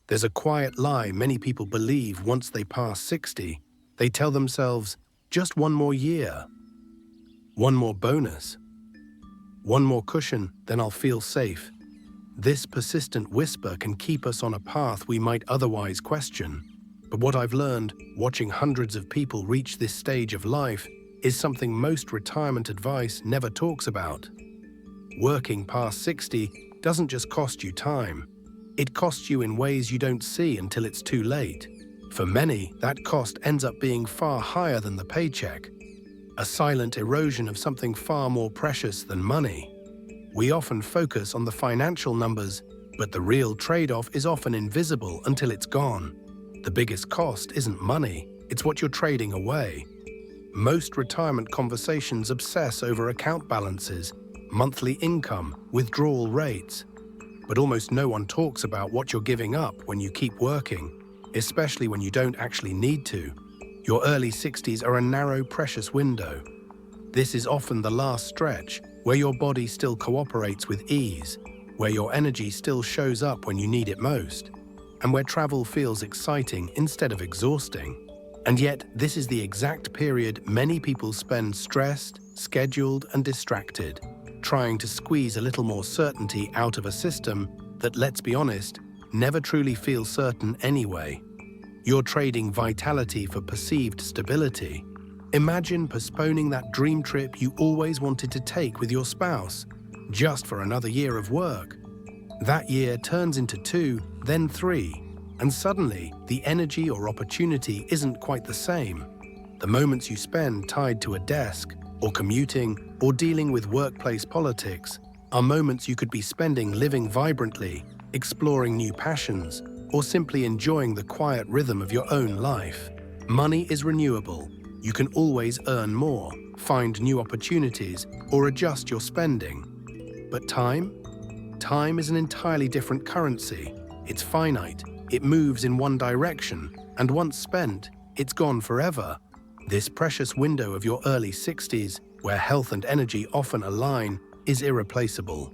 There's a quiet lie many people believe once they pass 60. They tell themselves, just one more year, one more bonus, one more cushion, then I'll feel safe. This persistent whisper can keep us on a path we might otherwise question. But what I've learned, watching hundreds of people reach this stage of life, is something most retirement advice never talks about. Working past 60 doesn't just cost you time. It costs you in ways you don't see until it's too late. For many, that cost ends up being far higher than the paycheck, a silent erosion of something far more precious than money. We often focus on the financial numbers, but the real trade-off is often invisible until it's gone. The biggest cost isn't money, it's what you're trading away. Most retirement conversations obsess over account balances, monthly income, withdrawal rates. But almost no one talks about what you're giving up when you keep working, especially when you don't actually need to. Your early 60s are a narrow, precious window. This is often the last stretch, where your body still cooperates with ease, where your energy still shows up when you need it most, and where travel feels exciting instead of exhausting. And yet, this is the exact period many people spend stressed, scheduled, and distracted, trying to squeeze a little more certainty out of a system that, let's be honest, never truly feels certain anyway. You're trading vitality for perceived stability. Imagine postponing that dream trip you always wanted to take with your spouse, just for another year of work. That year turns into 2, then 3, and suddenly the energy or opportunity isn't quite the same. The moments you spend tied to a desk, or commuting, or dealing with workplace politics are moments you could be spending living vibrantly, exploring new passions, or simply enjoying the quiet rhythm of your own life. Money is renewable. You can always earn more, find new opportunities, or adjust your spending. But time? Time is an entirely different currency. It's finite, it moves in one direction, and once spent, it's gone forever. This precious window of your early 60s, where health and energy often align, is irreplaceable.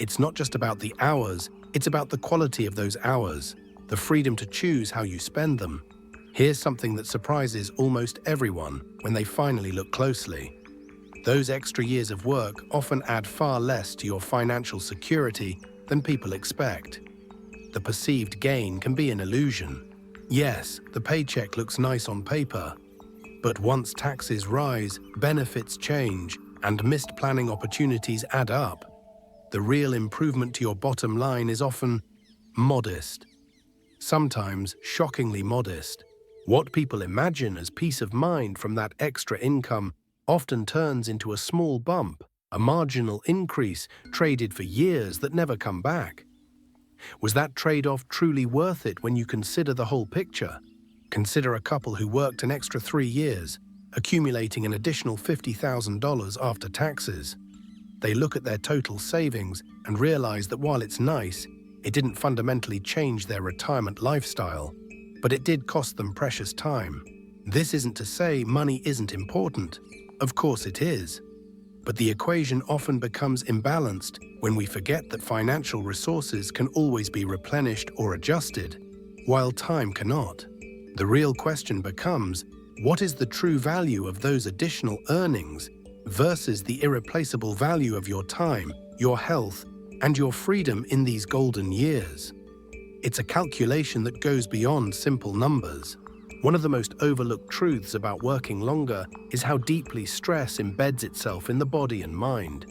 It's not just about the hours, it's about the quality of those hours, the freedom to choose how you spend them. Here's something that surprises almost everyone when they finally look closely. Those extra years of work often add far less to your financial security than people expect. The perceived gain can be an illusion. Yes, the paycheck looks nice on paper, but once taxes rise, benefits change, and missed planning opportunities add up, the real improvement to your bottom line is often modest. Sometimes shockingly modest. What people imagine as peace of mind from that extra income often turns into a small bump, a marginal increase traded for years that never come back. Was that trade-off truly worth it when you consider the whole picture? Consider a couple who worked an extra 3 years, accumulating an additional $50,000 after taxes. They look at their total savings and realize that while it's nice, it didn't fundamentally change their retirement lifestyle, but it did cost them precious time. This isn't to say money isn't important. Of course it is. But the equation often becomes imbalanced when we forget that financial resources can always be replenished or adjusted, while time cannot. The real question becomes, what is the true value of those additional earnings versus the irreplaceable value of your time, your health, and your freedom in these golden years? It's a calculation that goes beyond simple numbers. One of the most overlooked truths about working longer is how deeply stress embeds itself in the body and mind.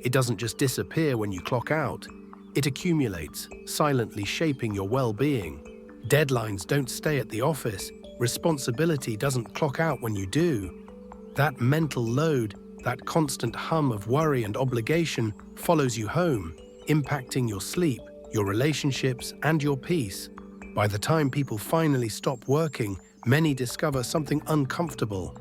It doesn't just disappear when you clock out. It accumulates, silently shaping your well-being. Deadlines don't stay at the office. Responsibility doesn't clock out when you do. That mental load, that constant hum of worry and obligation follows you home, impacting your sleep, your relationships, and your peace. By the time people finally stop working, many discover something uncomfortable.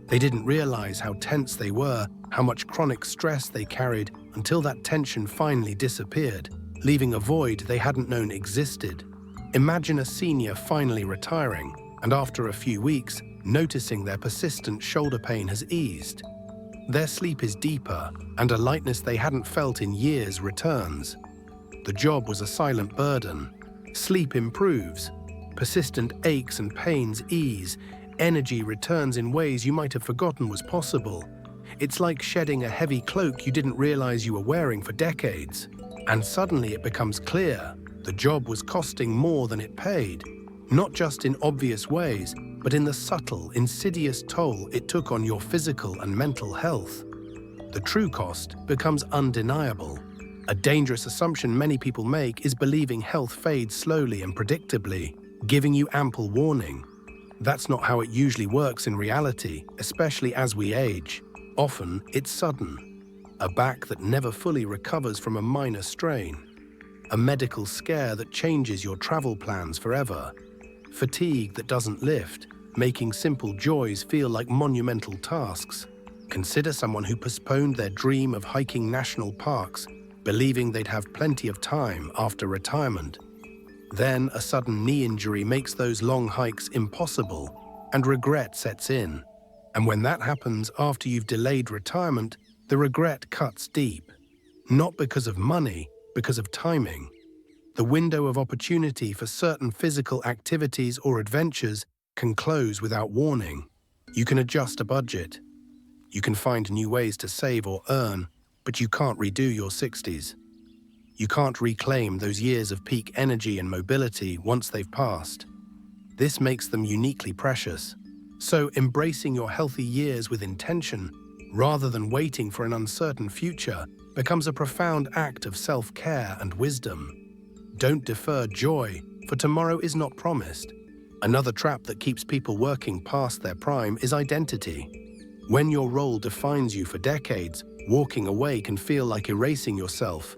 They didn't realize how tense they were, how much chronic stress they carried, until that tension finally disappeared, leaving a void they hadn't known existed. Imagine a senior finally retiring, and after a few weeks, noticing their persistent shoulder pain has eased. Their sleep is deeper, and a lightness they hadn't felt in years returns. The job was a silent burden. Sleep improves, persistent aches and pains ease, energy returns in ways you might have forgotten was possible. It's like shedding a heavy cloak you didn't realize you were wearing for decades. And suddenly it becomes clear the job was costing more than it paid, not just in obvious ways, but in the subtle, insidious toll it took on your physical and mental health. The true cost becomes undeniable. A dangerous assumption many people make is believing health fades slowly and predictably, giving you ample warning. That's not how it usually works in reality, especially as we age. Often, it's sudden. A back that never fully recovers from a minor strain. A medical scare that changes your travel plans forever. Fatigue that doesn't lift, making simple joys feel like monumental tasks. Consider someone who postponed their dream of hiking national parks, believing they'd have plenty of time after retirement. Then a sudden knee injury makes those long hikes impossible, and regret sets in. And when that happens after you've delayed retirement, the regret cuts deep. Not because of money, because of timing. The window of opportunity for certain physical activities or adventures can close without warning. You can adjust a budget. You can find new ways to save or earn, but you can't redo your 60s. You can't reclaim those years of peak energy and mobility once they've passed. This makes them uniquely precious. So embracing your healthy years with intention, rather than waiting for an uncertain future, becomes a profound act of self-care and wisdom. Don't defer joy, for tomorrow is not promised. Another trap that keeps people working past their prime is identity. When your role defines you for decades, walking away can feel like erasing yourself,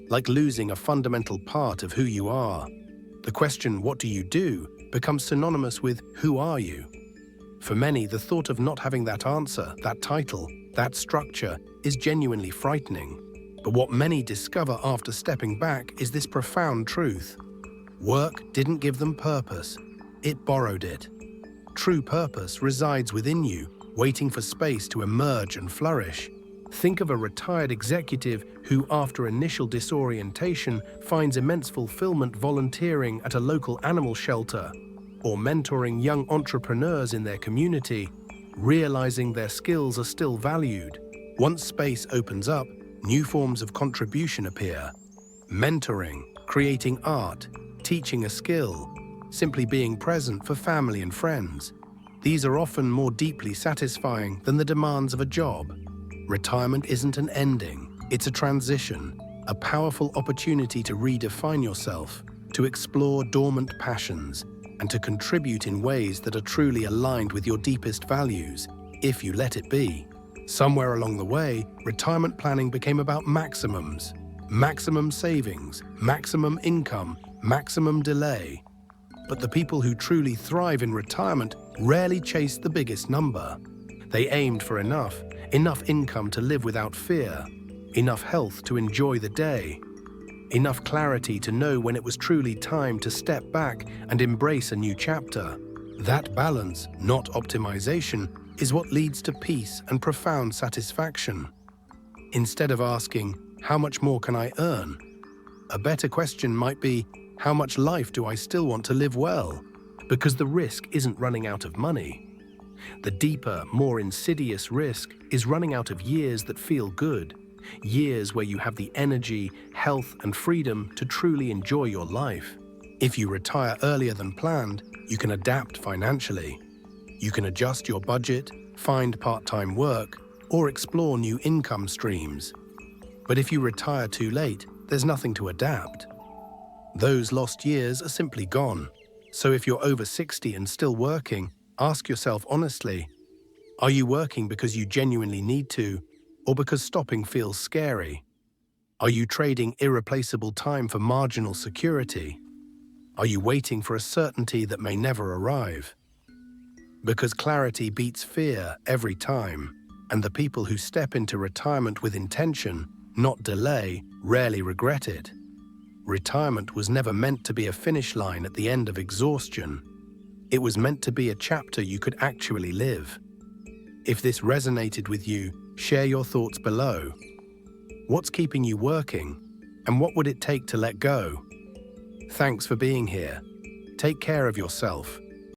like losing a fundamental part of who you are. The question, what do you do, becomes synonymous with who are you? For many, the thought of not having that answer, that title, that structure is genuinely frightening. But what many discover after stepping back is this profound truth. Work didn't give them purpose, it borrowed it. True purpose resides within you, waiting for space to emerge and flourish. Think of a retired executive who, after initial disorientation, finds immense fulfillment volunteering at a local animal shelter, or mentoring young entrepreneurs in their community, realizing their skills are still valued. Once space opens up, new forms of contribution appear. Mentoring, creating art, teaching a skill, simply being present for family and friends. These are often more deeply satisfying than the demands of a job. Retirement isn't an ending, it's a transition, a powerful opportunity to redefine yourself, to explore dormant passions, and to contribute in ways that are truly aligned with your deepest values, if you let it be. Somewhere along the way, retirement planning became about maximums. Maximum savings, maximum income, maximum delay. But the people who truly thrive in retirement rarely chase the biggest number. They aimed for enough income to live without fear, enough health to enjoy the day, enough clarity to know when it was truly time to step back and embrace a new chapter. That balance, not optimization, is what leads to peace and profound satisfaction. Instead of asking, how much more can I earn? A better question might be, how much life do I still want to live well? Because the risk isn't running out of money. The deeper, more insidious risk is running out of years that feel good, years where you have the energy, health, and freedom to truly enjoy your life. If you retire earlier than planned, you can adapt financially. You can adjust your budget, find part-time work, or explore new income streams. But if you retire too late, there's nothing to adapt. Those lost years are simply gone. So if you're over 60 and still working, ask yourself honestly, are you working because you genuinely need to, or because stopping feels scary? Are you trading irreplaceable time for marginal security? Are you waiting for a certainty that may never arrive? Because clarity beats fear every time, and the people who step into retirement with intention, not delay, rarely regret it. Retirement was never meant to be a finish line at the end of exhaustion. It was meant to be a chapter you could actually live. If this resonated with you, share your thoughts below. What's keeping you working, and what would it take to let go? Thanks for being here. Take care of yourself